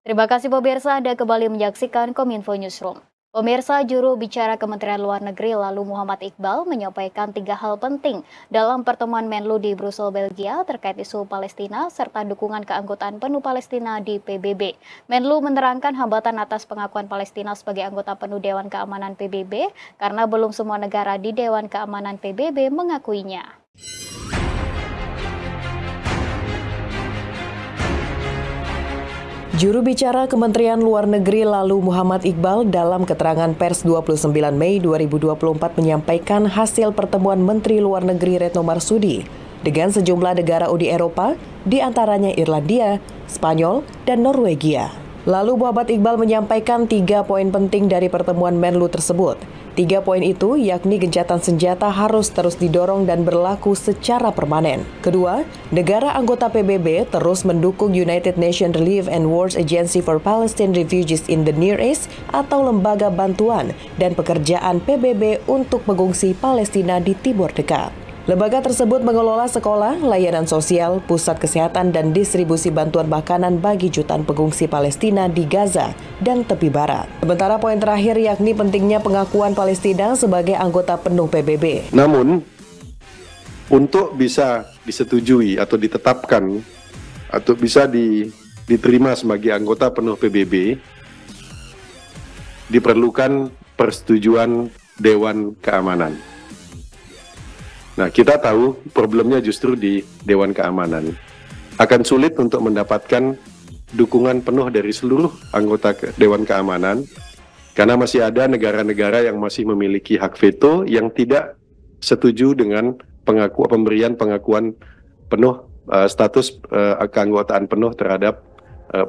Terima kasih pemirsa, Anda kembali menyaksikan Kominfo Newsroom. Pemirsa, juru bicara Kementerian Luar Negeri lalu Muhammad Iqbal menyampaikan 3 hal penting dalam pertemuan Menlu di Brussel, Belgia terkait isu Palestina serta dukungan keanggotaan penuh Palestina di PBB. Menlu menerangkan hambatan atas pengakuan Palestina sebagai anggota penuh Dewan Keamanan PBB karena belum semua negara di Dewan Keamanan PBB mengakuinya. Juru bicara Kementerian Luar Negeri lalu Muhammad Iqbal dalam keterangan pers 29 Mei 2024 menyampaikan hasil pertemuan Menteri Luar Negeri Retno Marsudi dengan sejumlah negara Uni Eropa, di antaranya Irlandia, Spanyol, dan Norwegia. Lalu Muhammad Iqbal menyampaikan 3 poin penting dari pertemuan Menlu tersebut. 3 poin itu yakni gencatan senjata harus terus didorong dan berlaku secara permanen. Kedua, negara anggota PBB terus mendukung United Nations Relief and Works Agency for Palestine Refugees in the Near East atau lembaga bantuan dan pekerjaan PBB untuk pengungsi Palestina di Timur Dekat. Lembaga tersebut mengelola sekolah, layanan sosial, pusat kesehatan, dan distribusi bantuan makanan bagi jutaan pengungsi Palestina di Gaza dan tepi barat. Sementara poin terakhir yakni pentingnya pengakuan Palestina sebagai anggota penuh PBB. Namun, untuk bisa disetujui atau ditetapkan atau bisa diterima sebagai anggota penuh PBB, diperlukan persetujuan Dewan Keamanan. Nah, kita tahu problemnya justru di Dewan Keamanan. Akan sulit untuk mendapatkan dukungan penuh dari seluruh anggota Dewan Keamanan, karena masih ada negara-negara yang masih memiliki hak veto yang tidak setuju dengan pemberian pengakuan penuh status keanggotaan penuh terhadap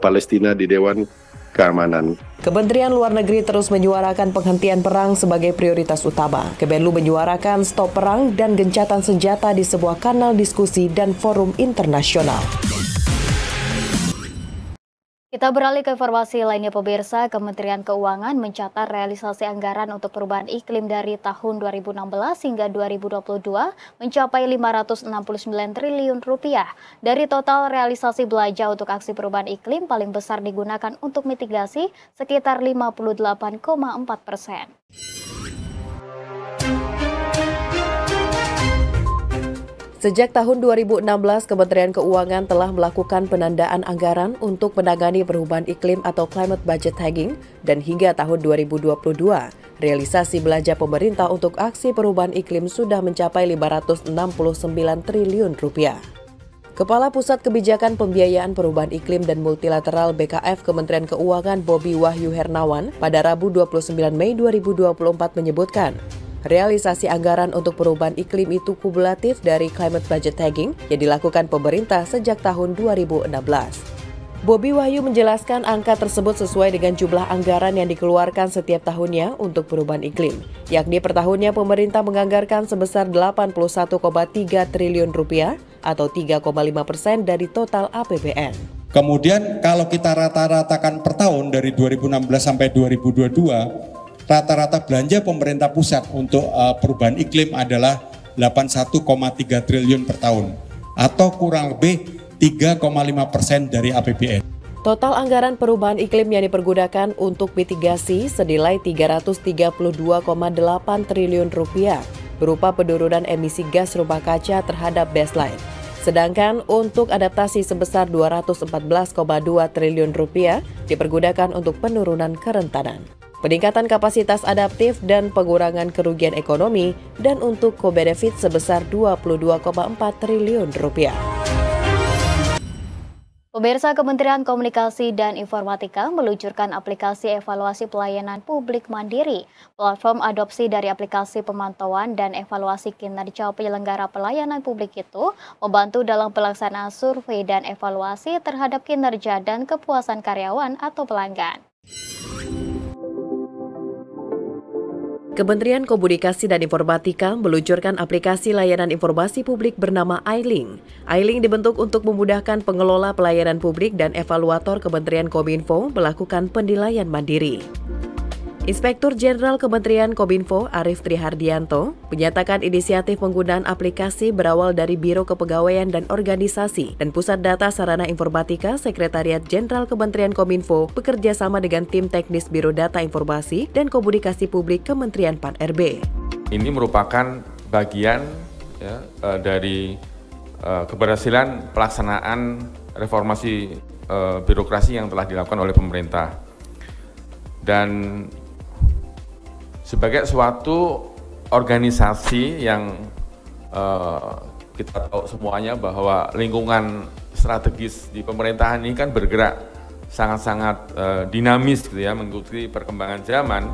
Palestina di Dewan Keamanan. Kementerian Luar Negeri terus menyuarakan penghentian perang sebagai prioritas utama. Kemenlu menyuarakan stop perang dan gencatan senjata di sebuah kanal diskusi dan forum internasional. Kita beralih ke informasi lainnya pemirsa, Kementerian Keuangan mencatat realisasi anggaran untuk perubahan iklim dari tahun 2016 hingga 2022 mencapai 569 triliun rupiah. Dari total realisasi belanja untuk aksi perubahan iklim paling besar digunakan untuk mitigasi sekitar 58,4%. Sejak tahun 2016, Kementerian Keuangan telah melakukan penandaan anggaran untuk menangani perubahan iklim atau climate budget tagging, dan hingga tahun 2022, realisasi belanja pemerintah untuk aksi perubahan iklim sudah mencapai 569 triliun rupiah. Kepala Pusat Kebijakan Pembiayaan Perubahan Iklim dan Multilateral BKF Kementerian Keuangan Bobi Wahyu Hernawan pada Rabu 29 Mei 2024 menyebutkan, realisasi anggaran untuk perubahan iklim itu kumulatif dari climate budget tagging yang dilakukan pemerintah sejak tahun 2016. Bobi Wahyu menjelaskan angka tersebut sesuai dengan jumlah anggaran yang dikeluarkan setiap tahunnya untuk perubahan iklim, yakni per tahunnya pemerintah menganggarkan sebesar 81,3 triliun rupiah atau 3,5% dari total APBN. Kemudian kalau kita rata-ratakan per tahun dari 2016 sampai 2022, rata-rata belanja pemerintah pusat untuk perubahan iklim adalah 81,3 triliun per tahun atau kurang lebih 3,5% dari APBN. Total anggaran perubahan iklim yang dipergunakan untuk mitigasi senilai 332,8 triliun rupiah berupa penurunan emisi gas rumah kaca terhadap baseline. Sedangkan untuk adaptasi sebesar 214,2 triliun rupiah dipergunakan untuk penurunan kerentanan, peningkatan kapasitas adaptif dan pengurangan kerugian ekonomi, dan untuk co-benefit sebesar 22,4 triliun rupiah. Pemirsa, Kementerian Komunikasi dan Informatika meluncurkan aplikasi evaluasi pelayanan publik mandiri. Platform adopsi dari aplikasi pemantauan dan evaluasi kinerja penyelenggara pelayanan publik itu membantu dalam pelaksanaan survei dan evaluasi terhadap kinerja dan kepuasan karyawan atau pelanggan. Kementerian Komunikasi dan Informatika meluncurkan aplikasi layanan informasi publik bernama iLink. iLink dibentuk untuk memudahkan pengelola pelayanan publik dan evaluator Kementerian Kominfo melakukan penilaian mandiri. Inspektur Jenderal Kementerian Kominfo Arief Trihardianto menyatakan inisiatif penggunaan aplikasi berawal dari Biro Kepegawaian dan Organisasi dan Pusat Data Sarana Informatika Sekretariat Jenderal Kementerian Kominfo bekerja sama dengan tim teknis Biro Data Informasi dan Komunikasi Publik Kementerian PAN-RB. Ini merupakan bagian dari keberhasilan pelaksanaan reformasi birokrasi yang telah dilakukan oleh pemerintah. Dan sebagai suatu organisasi yang kita tahu semuanya bahwa lingkungan strategis di pemerintahan ini kan bergerak sangat-sangat dinamis gitu ya, mengikuti perkembangan zaman.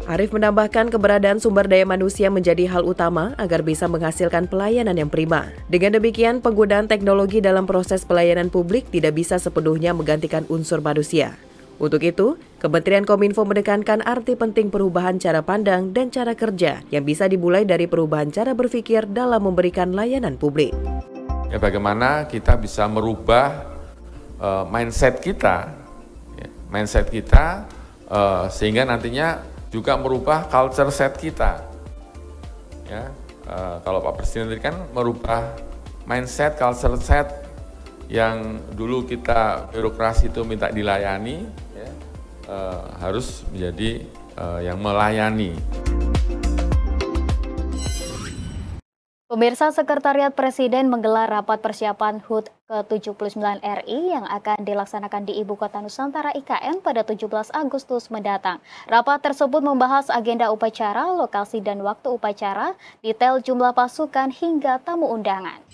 Arief menambahkan keberadaan sumber daya manusia menjadi hal utama agar bisa menghasilkan pelayanan yang prima. Dengan demikian, penggunaan teknologi dalam proses pelayanan publik tidak bisa sepenuhnya menggantikan unsur manusia. Untuk itu, Kementerian Kominfo menekankan arti penting perubahan cara pandang dan cara kerja yang bisa dimulai dari perubahan cara berpikir dalam memberikan layanan publik. Ya, bagaimana kita bisa merubah mindset kita sehingga nantinya juga merubah culture set kita. Ya, kalau Pak Presiden tadi kan merubah mindset, culture set yang dulu kita birokrasi itu minta dilayani, harus menjadi yang melayani. Pemirsa, Sekretariat Presiden menggelar rapat persiapan HUT ke-79 RI yang akan dilaksanakan di Ibu Kota Nusantara IKN pada 17 Agustus mendatang. Rapat tersebut membahas agenda upacara, lokasi dan waktu upacara, detail jumlah pasukan hingga tamu undangan.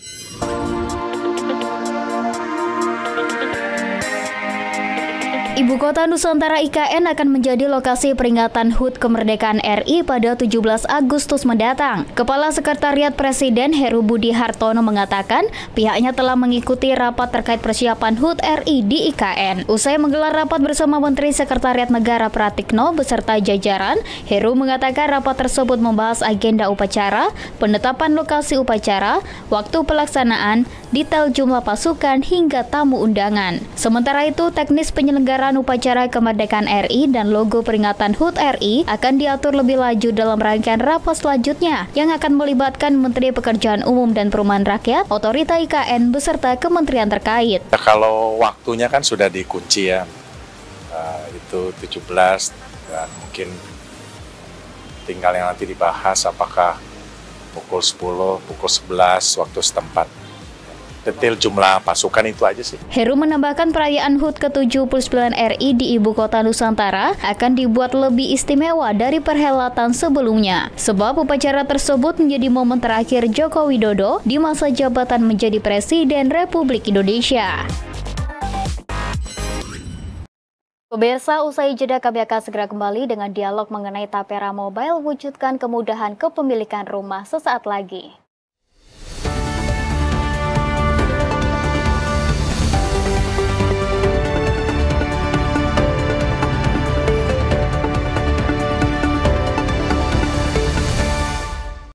Ibu Kota Nusantara IKN akan menjadi lokasi peringatan HUT kemerdekaan RI pada 17 Agustus mendatang. Kepala Sekretariat Presiden Heru Budi Hartono mengatakan pihaknya telah mengikuti rapat terkait persiapan HUT RI di IKN. Usai menggelar rapat bersama Menteri Sekretariat Negara Pratikno beserta jajaran, Heru mengatakan rapat tersebut membahas agenda upacara, penetapan lokasi upacara, waktu pelaksanaan, detail jumlah pasukan hingga tamu undangan. Sementara itu, teknis penyelenggaraan upacara kemerdekaan RI dan logo peringatan HUT RI akan diatur lebih lanjut dalam rangkaian rapat selanjutnya yang akan melibatkan Menteri Pekerjaan Umum dan Perumahan Rakyat, Otorita IKN beserta kementerian terkait. Kalau waktunya kan sudah dikunci ya, itu 17 dan mungkin tinggal yang nanti dibahas apakah pukul 10, pukul 11 waktu setempat. Detail jumlah pasukan itu aja sih. Heru menambahkan perayaan HUT ke-79 RI di Ibu Kota Nusantara akan dibuat lebih istimewa dari perhelatan sebelumnya. Sebab upacara tersebut menjadi momen terakhir Joko Widodo di masa jabatan menjadi Presiden Republik Indonesia. Pemirsa, usai jeda kami akan segera kembali dengan dialog mengenai Tapera Mobile wujudkan kemudahan kepemilikan rumah sesaat lagi.